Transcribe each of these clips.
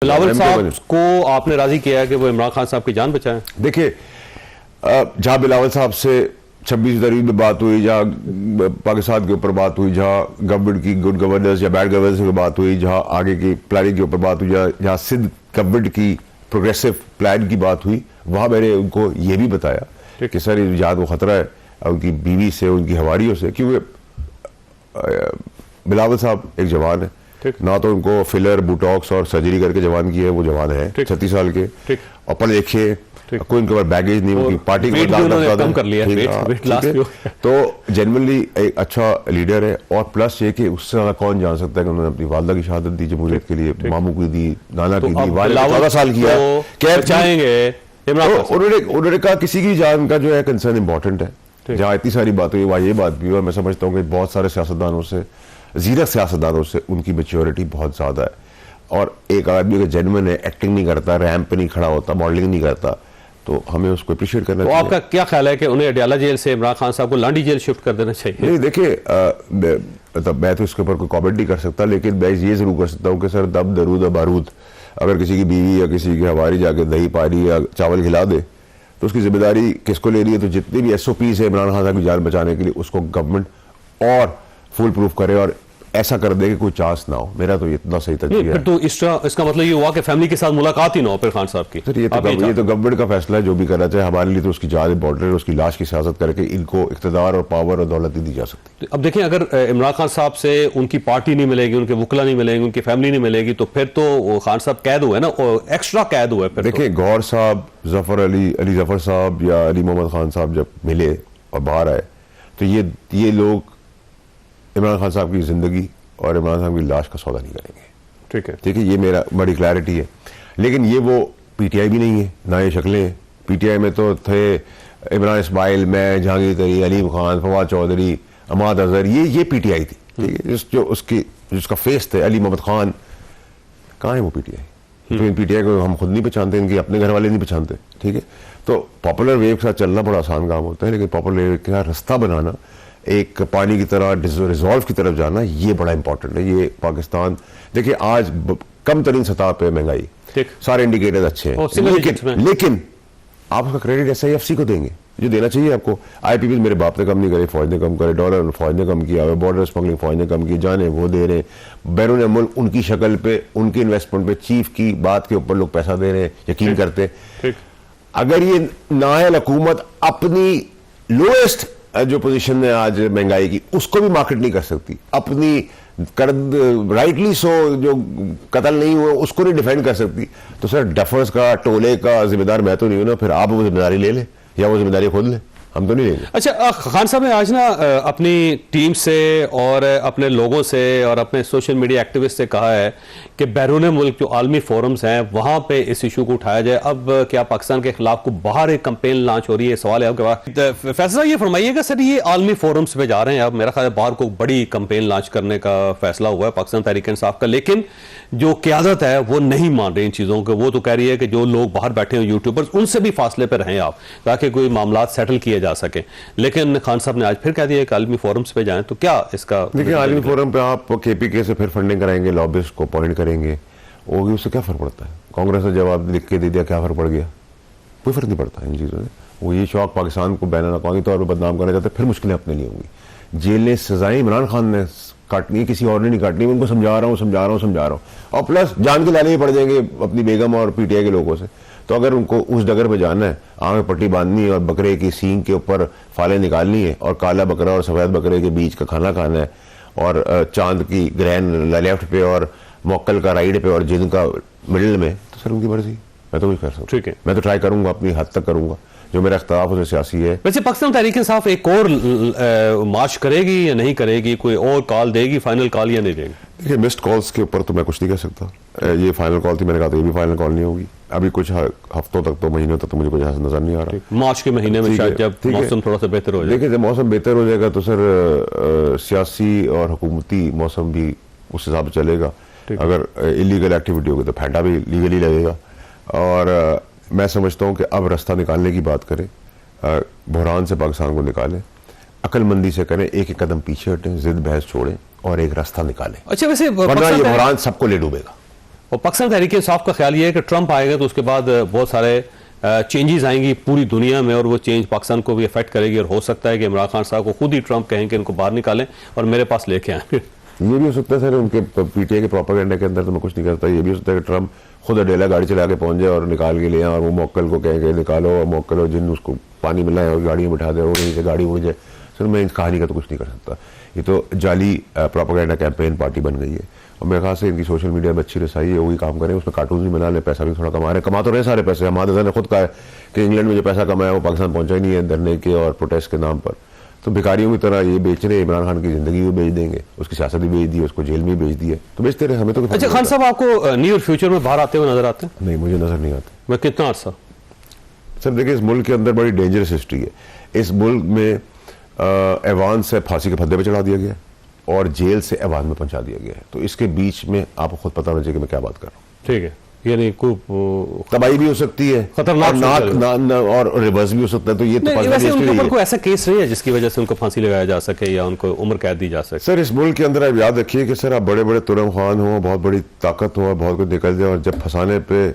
बिलावल साहब को आपने राजी किया है कि वो इमरान खान साहब की जान बचाएं? देखिए, जहां बिलावल साहब से 26 जनवरी में बात हुई, जहाँ पाकिस्तान के ऊपर बात हुई, जहाँ गवर्नमेंट की गुड गवर्नेंस या बैड गवर्नेंस की बात हुई, जहाँ आगे की प्लानिंग के ऊपर बात हुई, जहाँ सिंध गवर्नमेंट की प्रोग्रेसिव प्लान की बात हुई, वहाँ मैंने उनको ये भी बताया कि सर ये जान को खतरा है उनकी बीवी से, उनकी हवारियों से, क्योंकि बिलावल साहब एक जवान है, ना तो उनको फिलर, बुटॉक्स और सर्जरी करके जवान की है, वो जवान है 36 साल के, और पढ़े लिखे, कोई उनके पास बैगेज नहीं, उनकी पार्टी कम कर लिया, तो जनरली एक अच्छा लीडर है। और प्लस ये कि उससे ज्यादा कौन जान सकता है कि उन्होंने अपनी वालदा की शहादत दी जमहूरियत के लिए, मामू की दी, नाना की दी, 14 साल किया, क्या चाहेंगे? उन्होंने कहा किसी की जान का जो है कंसर्न इंपॉर्टेंट है। जहाँ इतनी सारी बात हुई वहाँ ये बात भी हुई, और मैं समझता हूँ कि बहुत सारे सियासतदानों से, जीरक सियासतदानों से उनकी मैच्योरिटी बहुत ज्यादा है। और एक आदमी अगर जेन्युइन है, एक्टिंग नहीं करता, रैंप पे नहीं खड़ा होता, मॉडलिंग नहीं करता, तो हमें उसको अप्रिशिएट करना चाहिए। आपका क्या ख्याल है कि उन्हें अडयाला जेल से इमरान खान साहब को लांडी जेल शिफ्ट कर देना चाहिए? नहीं, देखिए, मैं तो इसके ऊपर कोई कमेंट नहीं कर सकता, लेकिन मैं ये जरूर कर सकता हूँ कि सर दब दरूद बारूद, अगर किसी की बीवी या किसी की हवारी जाके दही पानी या चावल खिला दे तो उसकी जिम्मेदारी किसको ले रही है? तो जितनी भी SOPs है इमरान खान साहब की जान बचाने के लिए, उसको गवर्नमेंट और फुल प्रूफ करे और ऐसा कर दे कि कोई चांस ना हो। मेरा तो इतना सही तरीका है। तो इसका मतलब ये हुआ कि फैमिली के साथ मुलाकात ही ना हो फिर खान साहब की? सर ये तो गवर्नमेंट का फैसला है, जो भी करना चाहे। हमारे लिए तो उसकी जान इंपॉर्टेंट है, उसकी लाश की सियासत करके इनको इक़्तिदार और पावर और दौलत दी जा सकती। अब देखें, अगर इमरान खान साहब से उनकी पार्टी नहीं मिलेगी, उनके वकला नहीं मिलेंगे, उनकी फैमिली नहीं मिलेगी, तो फिर तो खान साहब कैद हुए ना, एक्स्ट्रा कैद हुए। देखिए, गौर साहब, जफर अली जफर साहब या अली मोहम्मद खान साहब जब मिले और बाहर आए, तो ये लोग इमरान खान साहब की जिंदगी और इमरान साहब की लाश का सौदा नहीं करेंगे। ठीक है, ये मेरा बड़ी क्लैरिटी है। लेकिन ये वो PTI भी नहीं है, ना ये शक्लें। PTI में तो थे इमरान इस्माइल, मैं, जहांगीर तरी, अलीम खान, फवाद चौधरी, अमाद अजहर, ये PTI थी। ठीक है, जिसका फेस थे अली मोहम्मद खान, कहाँ है वो PTI? तो इन PTI को हम खुद नहीं पहचानते, इनके अपने घर वाले नहीं पहचानते। ठीक है, तो पॉपुलर वेव के साथ चलना बड़ा आसान काम होता है, लेकिन पॉपुलर वेव के साथ रास्ता बनाना, एक पानी की तरह रिजॉल्व की तरफ जाना, ये बड़ा इंपॉर्टेंट है। ये पाकिस्तान, देखिए आज कम तरीन सतह पे महंगाई, सारे इंडिकेटर्स अच्छे हैं, लेकिन आप उसका क्रेडिट SIFC को देंगे जो देना चाहिए आपको। IPP मेरे बाप ने कम नहीं करे, फौज ने कम करे, डॉलर फौज ने कम किया, बॉर्डर स्मगलिंग फौज ने कम की, जाने वो दे रहे, बैरून मुल्क उनकी शक्ल पे, उनके इन्वेस्टमेंट पे, चीफ की बात के ऊपर लोग पैसा दे रहे हैं, यकीन करते। अगर ये नाअहल हुकूमत अपनी लोएस्ट जो पोजीशन है आज महंगाई की, उसको भी मार्केट नहीं कर सकती, अपनी राइटली सो जो कत्ल नहीं हुआ उसको नहीं डिफेंड कर सकती, तो सर डफर्स का, टोले का जिम्मेदार मैं तो नहीं हूं ना, फिर आप वो जिम्मेदारी ले लें या वो जिम्मेदारी खुद लें, हम तो नहीं लेंगे। अच्छा, खान साहब ने आज ना अपनी टीम से और अपने लोगों से और अपने सोशल मीडिया एक्टिविस्ट से कहा है कि बैरून मुल्क जो आलमी फोरम्स हैं वहां पे इस इशू को उठाया जाए। अब क्या पाकिस्तान के खिलाफ को बाहर एक कैंपेन लॉन्च हो रही है? सवाल है आपके पास। फैसला ये फरमाइएगा सर, ये आलमी फोरम्स पे जा रहे हैं, अब मेरा ख्याल है बाहर को बड़ी कैंपेन लॉन्च करने का फैसला हुआ है पाकिस्तान तहरीक इंसाफ का, लेकिन जो क़यादत है वो नहीं मान रही इन चीज़ों को। वो तो कह रही है कि जो लोग बाहर बैठे हैं यूट्यूबर्स, उनसे भी फासले पर रहें आप, ताकि कोई मामला सेटल किए जा सके। लेकिन खान साहब ने आज फिर कह दिया कि आलमी फोरम्स पे जाएं, तो क्या इसका? देखिए, आलमी फोरम पे आप KPK से फिर फंडिंग कराएंगे, लॉबिस्ट को अपॉइंट करेंगे, होगी, उससे क्या फर्क पड़ता है? कांग्रेस ने जवाब लिख के दे दिया, क्या फर्क पड़ गया? कोई फर्क नहीं पड़ता इन चीज़ों से। वो ये शौक पाकिस्तान को बैन अवी तौर पर बदनाम करना चाहते, फिर मुश्किलें अपने लिए होंगी। जेलें, सजाएं इमरान खान ने काटनी है, किसी और ने नहीं काटनी। उनको समझा रहा हूँ, और प्लस जान के लाने भी पड़ जाएंगे अपनी बेगम और PTI के लोगों से। तो अगर उनको उस डगर पे जाना है, आँख में पट्टी बांधनी है और बकरे की सींग के ऊपर फाले निकालनी है और काला बकरा और सफ़ेद बकरे के बीच का खाना खाना है और चांद की ग्रहण लेफ्ट पे और मोक्कल का राइट पे और जिन का मिडिल में, तो सर उनकी मर्जी, मैं तो कुछ कर सकता। ठीक है, मैं तो ट्राई करूंगा, अपनी हद तक करूंगा, जो मेरा इख्तिलाफ उसमें सियासी है। वैसे पाकिस्तान तहरीक इंसाफ एक और मार्च करेगी या नहीं करेगी? कोई और कॉल देगी, फाइनल कॉल या नहीं देगी? देखिए, मिस्ड कॉल्स के ऊपर तो मैं कुछ नहीं कह सकता। ये फाइनल कॉल थी, मैंने कहा था ये भी फाइनल कॉल नहीं होगी। अभी कुछ हफ्तों तक तो, महीनों तक तो मुझे कुछ ऐसा नजर नहीं आ रहा। मार्च के महीने में शायद जब मौसम थोड़ा सा बेहतर हो जाए। देखिए, जब मौसम बेहतर हो जाएगा तो सर सियासी और हुकूमती मौसम भी उस हिसाब से चलेगा। अगर इलीगल एक्टिविटी होगी तो फैंटा भी लीगली लगेगा। और मैं समझता हूँ कि अब रास्ता निकालने की बात करें, बहरान से पाकिस्तान को निकालें, अकलमंदी से करें, एक एक कदम पीछे हटें, जिद बहस छोड़ें और एक रास्ता निकालें। अच्छा, वैसे वरना ये बहरान सबको ले डूबेगा। और पाकिस्तान तहरीक इंसाफ का ख्याल ये है कि ट्रंप आएगा तो उसके बाद बहुत सारे चेंजेस आएंगी पूरी दुनिया में और वो चेंज पाकिस्तान को भी अफेक्ट करेगी और हो सकता है कि इमरान खान साहब को खुद ही ट्रंप कहें कि इनको बाहर निकालें और मेरे पास लेके आए। ये भी हो सकता है सर, उनके पीटीआई के प्रोपेगेंडा के अंदर तो मैं कुछ नहीं करता। ये भी हो सकता है कि ट्रंप खुद अडेला गाड़ी चला के पहुंच जाए और निकाल के ले आए और वो मोक्कल को कहें कि निकालो, और मोक्कल और जिन उसको पानी मिलाए और गाड़ी में बिठा दे और वहीं से गाड़ी उड़ जाए। सर मैं इस कहानी का तो कुछ नहीं कर सकता। ये तो जाली प्रोपेगेंडा कैंपेन पार्टी बन गई है और मेरे ख्याल से इनकी सोशल मीडिया में अच्छी रसाई है, वही काम करें, उसमें कार्टून भी बना ले, पैसा भी थोड़ा कमा रहे, कमा तो रहे सारे पैसे। हमारे ने खुद कहा है कि इंग्लैंड में जो पैसा कमाया वो पाकिस्तान पहुंचा ही नहीं है धरने के और प्रोटेस्ट के नाम पर। तो भिखारियों की तरह ये बेच रहे, इमरान खान की जिंदगी भी बेच देंगे, उसकी सियासत भी बेच दी, उसको जेल में बेच दी है, तो बेचते रहे, हमें तो। अच्छा खान साहब, आपको नियर फ्यूचर में बाहर आते हुए नजर आते हैं? नहीं, मुझे नजर नहीं आते। मैं कितना अर्सा? सर देखिए, इस मुल्क के अंदर बड़ी डेंजरस हिस्ट्री है। इस मुल्क में ऐवान से फांसी के फंदे पे चढ़ा दिया गया और जेल से ऐवान में पहुंचा दिया गया है। तो इसके बीच में आपको खुद पता होना चाहिए कि मैं क्या बात कर रहा हूँ। ठीक है, यानी तबाही भी हो सकती है, खतरनाक और रिवर्स भी हो सकता है। तो ये तो वैसे उनके ऊपर कोई ऐसा केस नहीं है जिसकी वजह से उनको फांसी लगाया जा सके या उनको उम्र कैद दी जा सके? सर इस मुल्क के अंदर आप याद रखिए कि सर आप बड़े बड़े तुरम खान हो, बहुत बड़ी ताकत हो और बहुत कुछ निकल जाए, और जब फंसाने पे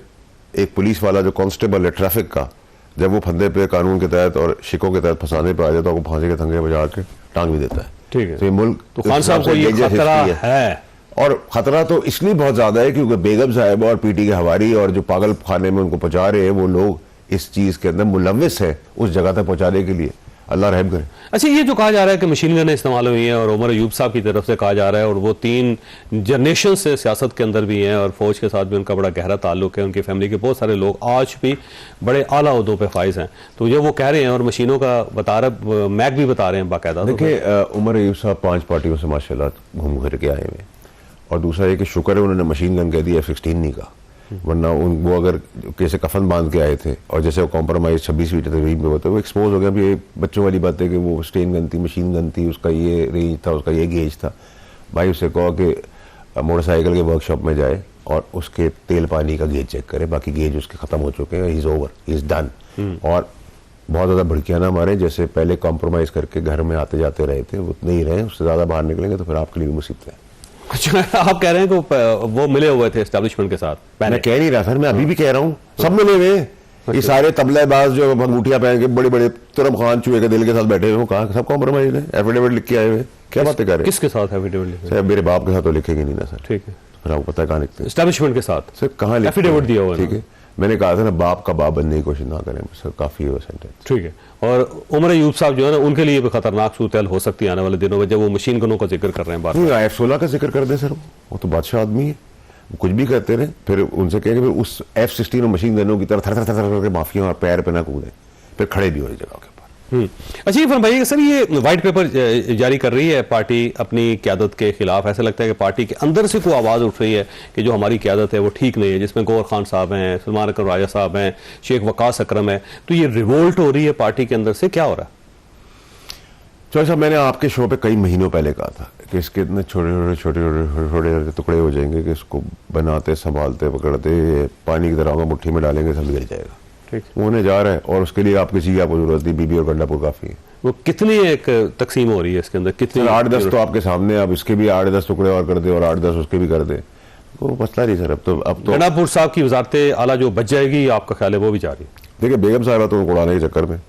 एक पुलिस वाला जो कांस्टेबल है ट्रैफिक का, जब वो फंदे पे कानून के तहत और शिकों के तहत फंसाने पे आ जाता है, वो फांसी के थंगे बजा के टांग भी देता है। ठीक है, तो ये मुल्क तो खान साहब को ये खतरा है। और खतरा तो इसलिए बहुत ज्यादा है क्योंकि बेगम साहब और पीटी के हवारी और जो पागल खाने में उनको पहुंचा रहे हैं वो लोग इस चीज के अंदर मुलव्विस है उस जगह तक पहुंचाने के लिए। अल्लाह रहम करे। अच्छा, ये जो कहा जा रहा है कि मशीन गन इस्तेमाल हुई है और उमर अयूब साहब की तरफ से कहा जा रहा है, और वो 3 जनरेशन से सियासत के अंदर भी हैं और फौज के साथ भी उनका बड़ा गहरा ताल्लुक है, उनकी फैमिली के बहुत सारे लोग आज भी बड़े आला ओहदों पे फाइज हैं, तो ये वो कह रहे हैं और मशीनों का बता रहे, मैक भी बता रहे हैं बाकायदा। देखिए उमर अयूब साहब 5 पार्टियों से माशाल्लाह घूम फिर के आए हुए, और दूसरा ये कि शुक्र है उन्होंने मशीन गन कह दी, F-16 नहीं कहा, वरना वो अगर कैसे कफन बांध के आए थे और जैसे वो कॉम्प्रोमाइज 26 फीट तकरीब में होते, वो एक्सपोज हो गया। अभी ये बच्चों वाली बात है कि वो स्टेन गन थी, मशीन गन थी, उसका ये रेंज था, उसका ये गेज था। भाई उससे कहो कि मोटरसाइकिल के वर्कशॉप में जाए और उसके तेल पानी का गेज चेक करे, बाकी गेज उसके खत्म हो चुके हैं, इज ओवर, इज डन। और बहुत ज़्यादा भड़कियाँ ना मारे, जैसे पहले कॉम्प्रोमाइज करके घर में आते जाते रहे थे, वो नहीं रहे, उससे ज़्यादा बाहर निकलेंगे तो फिर आपके लिए मुसीबत है। अच्छा, आप कह रहे हैं कि वो मिले हुए थे एस्टेब्लिशमेंट के साथ? मैं कह नहीं रहा सर, मैं अभी भी कह रहा हूँ सब मिले हुए। ये सारे तबलेबाज जो अंगूठियां पहन के बड़े बड़े तुरम खान चूहे के दिल के साथ बैठे हुए, कहा सब कॉम्प्रोमाइज है, एफिडेविट लिख के आए हुए, क्या बातें कर रहे हैं? किसके साथ एफिडेविट लिखे? सर मेरे बाप के साथ तो लिखेंगे नहीं ना सर। ठीक है, फिर आपको पता है कहाँ लिखते हैं? एस्टेब्लिशमेंट के साथ। सर कहाँ एफिडेविट दिया हुआ है? ठीक है, मैंने कहा था ना बाप का बाप बनने की कोशिश ना करें सर, काफी है सेंटेंस। ठीक है, और उमर अयूब साहब जो है ना, उनके लिए भी खतरनाक सूरत हो सकती है आने वाले दिनों में, जब वो मशीन गनों का जिक्र कर रहे हैं। बात F-16 का जिक्र कर दे सर, वो तो बादशाह आदमी है, कुछ भी कहते रहे, फिर उनसे कहेंगे फिर उस F-16 मशीन गनों की तरह थर थर थर करके माफिया और पैर पे ना कूदे, फिर खड़े भी हो जगह के ऊपर। अच्छा, ये फरमाइए सर, ये वाइट पेपर जारी कर रही है पार्टी अपनी क़यादत के खिलाफ। ऐसा लगता है कि पार्टी के अंदर से कोई आवाज़ उठ रही है कि जो हमारी क़यादत है वो ठीक नहीं है, जिसमें गौहर खान साहब हैं, सलमान अकरम राजा साहब हैं, शेख वकास अकरम है, तो ये रिवोल्ट हो रही है पार्टी के अंदर से, क्या हो रहा है? चौधरी साहब, मैंने आपके शो पे कई महीनों पहले कहा था कि इसके इतने छोटे छोटे टुकड़े हो जाएंगे कि इसको बनाते संभालते पकड़ते पानी की तरह मुट्ठी में डालेंगे, सब गिर जाएगा। ठीक, वो होने जा रहा है, और उसके लिए आप किसी की आपको जरूरत नहीं, बीबी और गंडापुर काफी है। वो कितनी एक तकसीम हो रही है इसके अंदर? कितनी? 8-10 तो आपके सामने, आप इसके भी 8-10 टुकड़े और कर दे और 8-10 उसके भी कर दे, वो मसला नहीं सर। अब तो गंडापुर साहब की वजारत आला जो बच जाएगी, आपका ख्याल है वो भी जारी? देखिए बेगम साहब तो उनको उड़ाने के चक्कर में,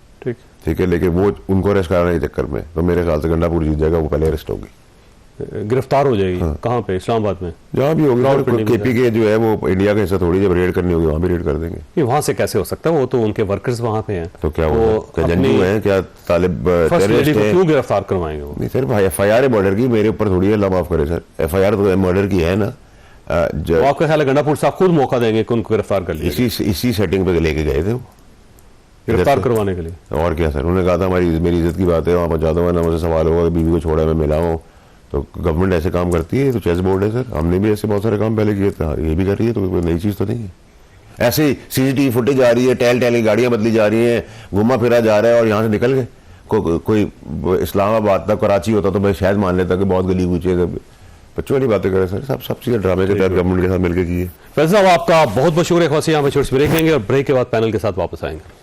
ठीक है, लेकिन वो उनको अरेस्ट कराने के चक्कर में तो मेरे ख्याल से गंडापुर जीत जाएगा, वो पहले अरेस्ट होगी, गिरफ्तार हो जाएगी। हाँ। कहाँ पे? इस्लामाबाद में? जहाँ भी होगी। केपी के जो है वो इंडिया का हिस्सा थोड़ी, जब रेड करनी होगी वहाँ भी रेड कर देंगे। वहाँ से कैसे हो सकता है? वो तो उनके वर्कर्स वहाँ पे हैं। तो क्या वो जंगजू हैं, क्या तालिब टेररिस्ट हैं? क्यों गिरफ्तार करवाएंगे वो? नहीं सर, FIR है मर्डर की, मेरे ऊपर थोड़ी है, अल्लाह माफ करे सर, FIR तो मर्डर की है ना। आपका ख्याल है गंडापुर साहब खुद मौका देंगे कि उनको गिरफ्तार कर लिया? इसी सेटिंग पे लेके गए थे वो गिरफ्तार करवाने के लिए। और क्या सर, उन्होंने कहा था मेरी इज्जत की बात है, वहाँ पहुंचा दूंगा ना, मुझे सवाल होगा बीवी को छोड़ा मैं मिला हूँ। तो गवर्नमेंट ऐसे काम करती है, तो चेस बोर्ड है सर, हमने भी ऐसे बहुत सारे काम पहले किए थे, ये भी कर रही है, तो कोई नई चीज तो नहीं है। ऐसे ही CCTV फुटेज आ रही है, टहल की गाड़ियां बदली जा रही हैं, घुमा फिरा जा रहा है, और यहाँ से निकल गए। कोई इस्लामाबाद तक कराची होता तो मैं शायद मान लेता कि बहुत गली कूचे, बच्चों वाली बातें करें सर, सब चीजें ड्रामे के तहत गवर्नमेंट के साथ मिलकर की है। फैसल साहब, आपका बहुत बहुत शुक्रिया। यहाँ पे छोटी ब्रेक लेंगे और ब्रेक के बाद पैनल के साथ वापस आएंगे।